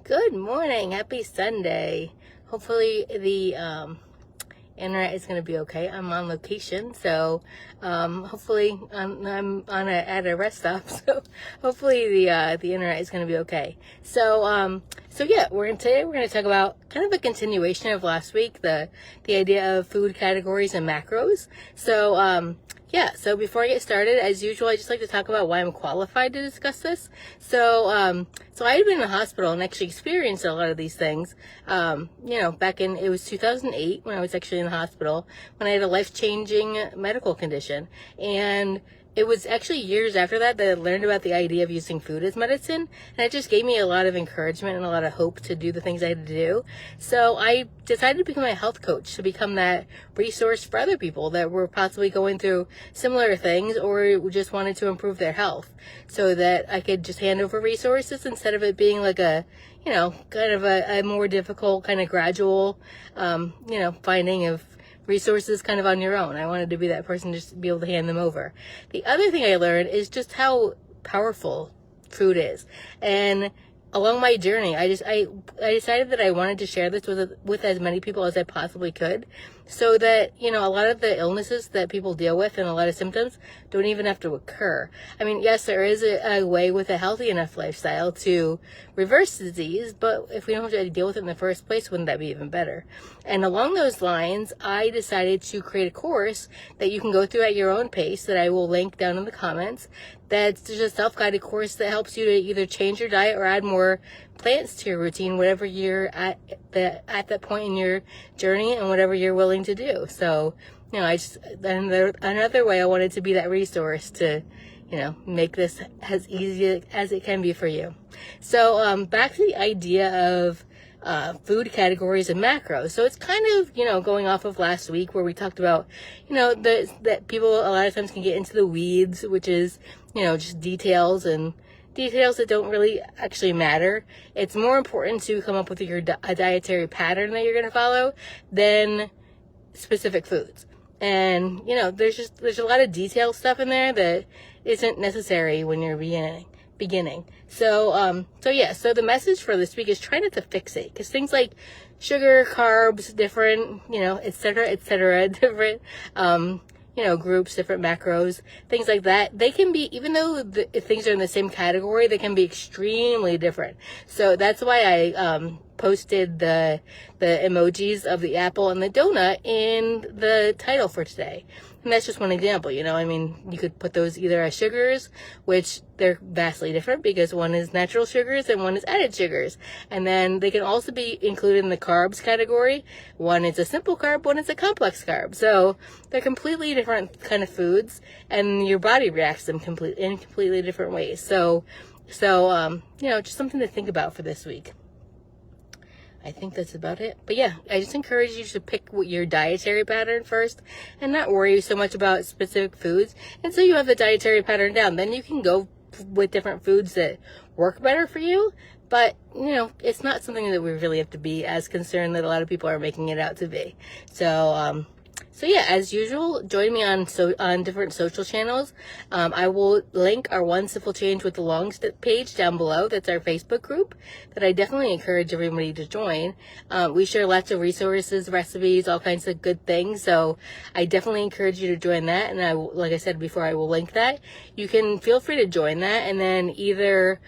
Good morning. Happy Sunday. Hopefully the internet is going to be okay. I'm on location, so hopefully I'm at a rest stop, so hopefully the internet is going to be okay. So yeah, today we're going to talk about kind of a continuation of last week, the idea of food categories and macros. So before I get started, as usual, I just like to talk about why I'm qualified to discuss this. So I had been in the hospital and actually experienced a lot of these things. Back in, it was 2008 when I was actually in the hospital, when I had a life-changing medical condition. And it was actually years after that I learned about the idea of using food as medicine, and it just gave me a lot of encouragement and a lot of hope to do the things I had to do. So I decided to become a health coach, to become that resource for other people that were possibly going through similar things or just wanted to improve their health, so that I could just hand over resources instead of it being like a, kind of a more difficult kind of gradual, finding of resources kind of on your own. I wanted to be that person, just to be able to hand them over. The other thing I learned is just how powerful food is. And along my journey, I decided that I wanted to share this with as many people as I possibly could, so that, a lot of the illnesses that people deal with and a lot of symptoms don't even have to occur. I mean, yes, there is a way with a healthy enough lifestyle to reverse disease, but if we don't have to deal with it in the first place, wouldn't that be even better? And along those lines, I decided to create a course that you can go through at your own pace, that I will link down in the comments. That's just a self-guided course that helps you to either change your diet or add more plants to your routine, whatever you're at that point in your journey and whatever you're willing to do. So, another way I wanted to be that resource to, make this as easy as it can be for you. So, back to the idea of food categories and macros. So it's kind of, going off of last week where we talked about, that people a lot of times can get into the weeds, which is, just details that don't really actually matter. It's more important to come up with a dietary pattern that you're going to follow than specific foods. And, there's a lot of detailed stuff in there that isn't necessary when you're beginning. So the message for this week is try not to fixate, because things like sugar, carbs, different, et cetera, different, groups, different macros, things like that, they can be, even though things are in the same category, they can be extremely different. So that's why I posted the emojis of the apple and the donut in the title for today. And that's just one example, you could put those either as sugars, which they're vastly different because one is natural sugars and one is added sugars. And then they can also be included in the carbs category. One is a simple carb, one is a complex carb. So they're completely different kind of foods, and your body reacts to them in completely different ways. So just something to think about for this week. I think that's about it. But yeah, I just encourage you to pick your dietary pattern first and not worry so much about specific foods until you have the dietary pattern down. Then you can go with different foods that work better for you. But, it's not something that we really have to be as concerned that a lot of people are making it out to be. So yeah, as usual, join me on different social channels. I will link our One Simple Change with the Long page down below. That's our Facebook group that I definitely encourage everybody to join. We share lots of resources, recipes, all kinds of good things. So I definitely encourage you to join that. And like I said before, I will link that. You can feel free to join that and then either,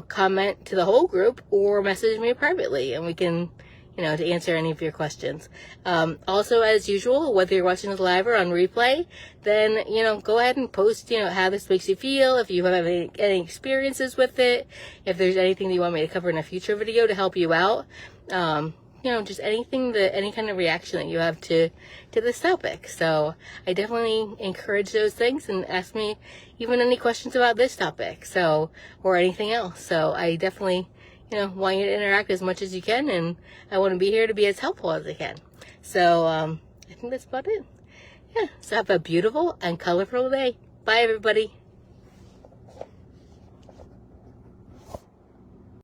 comment to the whole group or message me privately, and we can, to answer any of your questions. Also, as usual, whether you're watching this live or on replay, then, go ahead and post, how this makes you feel, if you have any experiences with it, if there's anything that you want me to cover in a future video to help you out. Just any kind of reaction that you have to this topic. So I definitely encourage those things, and ask me even any questions about this topic, or anything else. So I definitely, want you to interact as much as you can, and I want to be here to be as helpful as I can. So, I think that's about it. Yeah, so have a beautiful and colorful day. Bye, everybody.